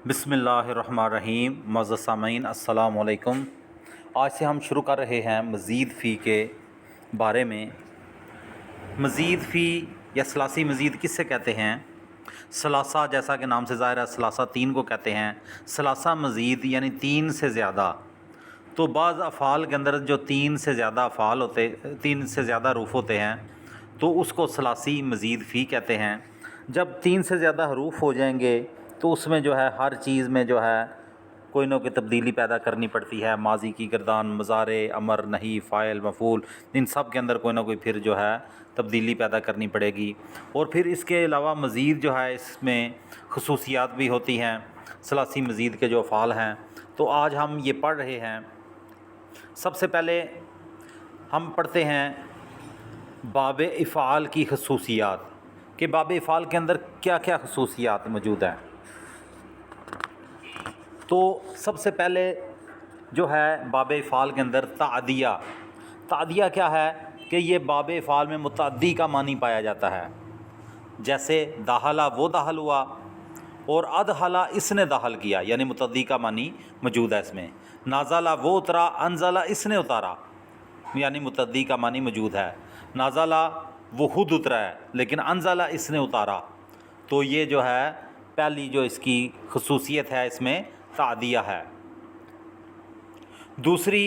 بسم اللہ الرحمن الرحیم۔ معزز سامعین السلام علیکم۔ آج سے ہم شروع کر رہے ہیں مزید فی کے بارے میں۔ مزید فی یا ثلاثی مزید کس سے کہتے ہیں؟ ثلاثہ جیسا کہ نام سے ظاہر ہے، ثلاثہ تین کو کہتے ہیں۔ ثلاثہ مزید یعنی تین سے زیادہ۔ تو بعض افعال کے اندر جو تین سے زیادہ تین سے زیادہ حروف ہوتے ہیں تو اس کو ثلاثی مزید فی کہتے ہیں۔ جب تین سے زیادہ حروف ہو جائیں گے تو اس میں جو ہے ہر چیز میں جو ہے کوئی نہ کوئی تبدیلی پیدا کرنی پڑتی ہے۔ ماضی کی گردان، مضارع، امر، نہی، فاعل، مفعول، ان سب کے اندر کوئی نہ کوئی پھر جو ہے تبدیلی پیدا کرنی پڑے گی۔ اور پھر اس کے علاوہ مزید جو ہے اس میں خصوصیات بھی ہوتی ہیں ثلاثی مزید کے جو افعال ہیں۔ تو آج ہم یہ پڑھ رہے ہیں۔ سب سے پہلے ہم پڑھتے ہیں باب افعال کی خصوصیات، کہ باب افعال کے اندر کیا کیا خصوصیات موجود ہیں۔ تو سب سے پہلے جو ہے باب افعال کے اندر تعدیہ کیا ہے کہ یہ باب افعال میں متعدی کا معنی پایا جاتا ہے۔ جیسے داخلہ وہ داخل ہوا، اور ادخلہ اس نے داخل کیا، یعنی متعدی کا معنی موجود ہے اس میں۔ نازلہ وہ اترا، انزلہ اس نے اتارا، یعنی متعدی کا معنی موجود ہے۔ نازلہ وہ خود اترا ہے لیکن انزلہ اس نے اتارا۔ تو یہ جو ہے پہلی جو اس کی خصوصیت ہے، اس میں تعدیہ ہے۔ دوسری،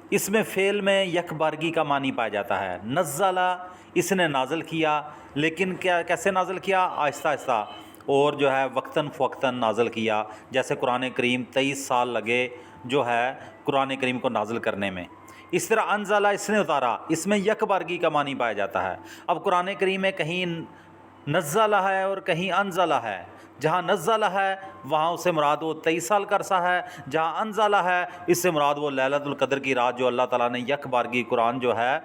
اس میں فعل میں یک بارگی کا معنی پایا جاتا ہے۔ نزلہ اس نے نازل کیا، لیکن کیسے نازل کیا؟ آہستہ آہستہ، اور جو ہے وقتاً فوقتاً نازل کیا۔ جیسے قرآن کریم 23 سال لگے جو ہے قرآن کریم کو نازل کرنے میں۔ اس طرح انزلہ اس نے اتارا، اس میں یک بارگی کا معنی پایا جاتا ہے۔ اب قرآن کریم میں کہیں نزلہ ہے اور کہیں انزلہ ہے۔ جہاں نزلہ ہے وہاں اس سے مراد وہ 23 سال کا عرصہ ہے، جہاں انزلہ ہے اس سے مراد وہ لیلۃ القدر کی رات جو اللہ تعالیٰ نے یک بارگی قرآن جو ہے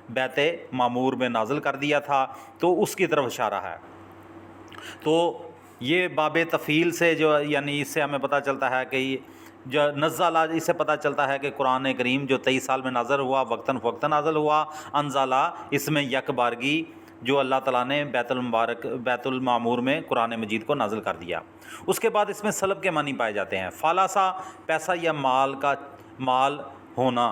بیت معمور میں نازل کر دیا تھا، تو اس کی طرف اشارہ ہے۔ تو یہ باب تفعیل سے جو یعنی اس سے ہمیں پتہ چلتا ہے کہ جو نزلہ، اس سے پتہ چلتا ہے کہ قرآن کریم جو 23 سال میں نازل ہوا وقتاً فوقتاً نازل ہوا۔ انزلہ اس میں یک بارگی جو اللہ تعالیٰ نے بیت المعمور میں قرآن مجید کو نازل کر دیا۔ اس کے بعد اس میں سلب کے معنی پائے جاتے ہیں۔ فالاسا پیسہ یا مال ہونا،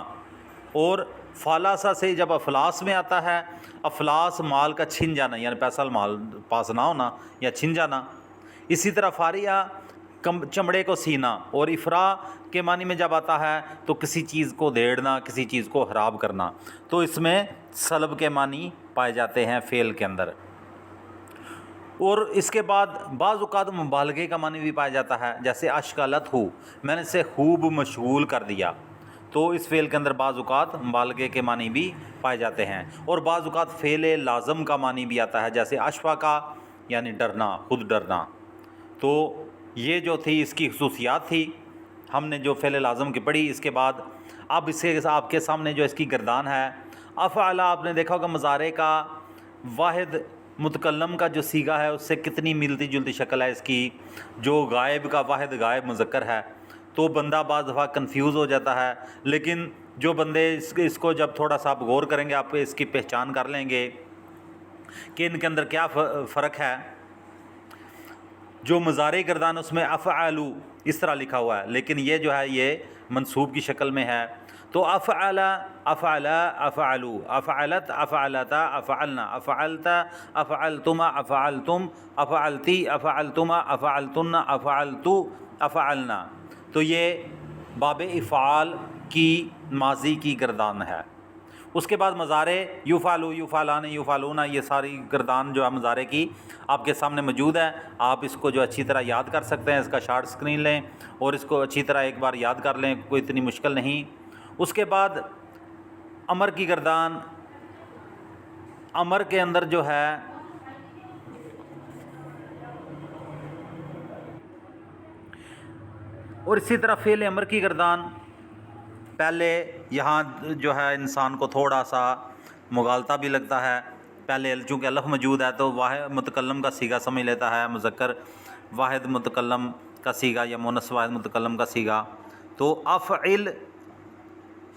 اور فالاسا سے جب افلاس میں آتا ہے، افلاس مال کا چھن جانا، یعنی پیسہ مال پاس نہ ہونا یا چھن جانا۔ اسی طرح فاریہ چمڑے کو سینا، اور افرا کے معنی میں جب آتا ہے تو کسی چیز کو دھیڑنا، کسی چیز کو خراب کرنا۔ تو اس میں سلب کے معنی پائے جاتے ہیں فعل کے اندر۔ اور اس کے بعد بعض اوقات مبالغے کا معنی بھی پایا جاتا ہے، جیسے اشغلت ہو، میں نے اسے خوب مشغول کر دیا۔ تو اس فعل کے اندر بعض اوقات مبالغے کے معنی بھی پائے جاتے ہیں۔ اور بعض اوقات فعل لازم کا معنی بھی آتا ہے، جیسے اشفقہ یعنی ڈرنا، خود ڈرنا۔ تو یہ جو تھی اس کی خصوصیات تھی، ہم نے جو فعل لازم کی پڑھی۔ اس کے بعد اب اس کے آپ کے سامنے جو اس کی گردان ہے، افعل، آپ نے دیکھا ہوگا مضارع کا واحد متکلم کا جو صیغہ ہے اس سے کتنی ملتی جلتی شکل ہے اس کی، جو غائب کا واحد غائب مذکر ہے۔ تو بندہ بعض دفعہ کنفیوز ہو جاتا ہے، لیکن جو بندے اس کو جب تھوڑا سا آپ غور کریں گے آپ اس کی پہچان کر لیں گے کہ ان کے اندر کیا فرق ہے۔ جو مضارع گردان اس میں افعلوا اس طرح لکھا ہوا ہے، لیکن یہ جو ہے یہ منصوب کی شکل میں ہے۔ تو افعل، افعل، افعلوا، افعلت، افعلتا، افعلنا، افعلت، افعلتما، افعلتم، افعلتی، افعلتما، افعلتن، افعلتو، افعلنا۔ تو یہ باب افعال کی ماضی کی گردان ہے۔ اس کے بعد مضارع یفعلوا، یفعلان، یفعلون، یہ ساری گردان جو ہے مضارع کی آپ کے سامنے موجود ہے۔ آپ اس کو جو اچھی طرح یاد کر سکتے ہیں، اس کا شارٹ سکرین لیں اور اس کو اچھی طرح ایک بار یاد کر لیں، کوئی اتنی مشکل نہیں۔ اس کے بعد امر کی گردان، امر کے اندر جو ہے اور اسی طرح فعل امر کی گردان، پہلے یہاں جو ہے انسان کو تھوڑا سا مغالطہ بھی لگتا ہے۔ پہلے چونکہ الف موجود ہے تو واحد متکلم کا صیغہ سمجھ لیتا ہے مذکر واحد متکلم کا صیغہ یا مؤنث واحد متکلم کا صیغہ۔ تو افعل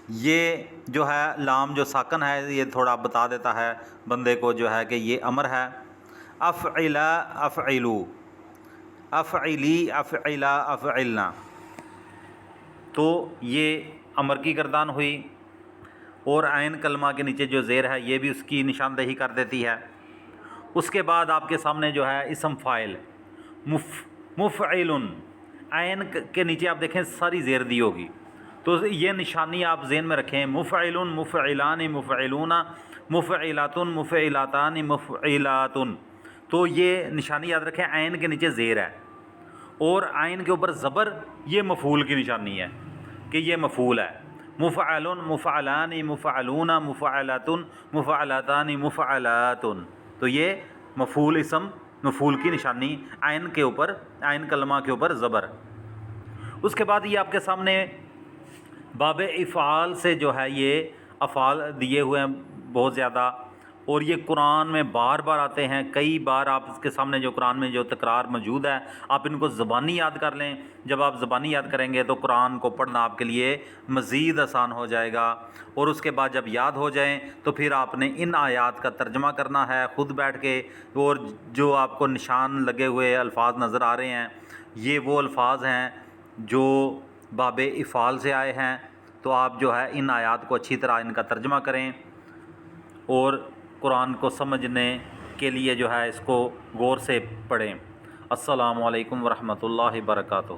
یہ جو ہے لام جو ساکن ہے یہ تھوڑا بتا دیتا ہے بندے کو جو ہے کہ یہ امر ہے۔ افعل، افعلو، افعلی افعلا افعلنا، تو یہ امر کی گردان ہوئی، اور عین کلمہ کے نیچے جو زیر ہے یہ بھی اس کی نشاندہی کر دیتی ہے۔ اس کے بعد آپ کے سامنے جو ہے اسم فاعل مفعل، عین کے نیچے آپ دیکھیں ساری زیر دی ہوگی، تو یہ نشانی آپ ذہن میں رکھیں، مفعل مفعلان مفعلون مفعلات مفعلاتان مفعلات، تو یہ نشانی یاد رکھیں عین کے نیچے زیر ہے، اور عین کے اوپر زبر، یہ مفعول کی نشانی ہے کہ یہ مفعول ہے۔ مفعل مفعلان مفعلون مفعلات مفعلاتان مفعلات، تو یہ مفعول اسم مفعول کی نشانی عین کے اوپر، عین کلمہ کے اوپر زبر۔ اس کے بعد یہ آپ کے سامنے باب افعال سے جو ہے یہ افعال دیے ہوئے ہیں بہت زیادہ، اور یہ قرآن میں بار بار آتے ہیں، کئی بار آپ اس کے سامنے جو قرآن میں جو تکرار موجود ہے آپ ان کو زبانی یاد کر لیں۔ جب آپ زبانی یاد کریں گے تو قرآن کو پڑھنا آپ کے لیے مزید آسان ہو جائے گا، اور اس کے بعد جب یاد ہو جائیں تو پھر آپ نے ان آیات کا ترجمہ کرنا ہے خود بیٹھ کے، اور جو آپ کو نشان لگے ہوئے الفاظ نظر آ رہے ہیں یہ وہ الفاظ ہیں جو باب افعال سے آئے ہیں، تو آپ جو ہے ان آیات کو اچھی طرح ان کا ترجمہ کریں، اور قرآن کو سمجھنے کے لیے جو ہے اس کو غور سے پڑھیں۔ السلام علیکم ورحمۃ اللہ وبرکاتہ۔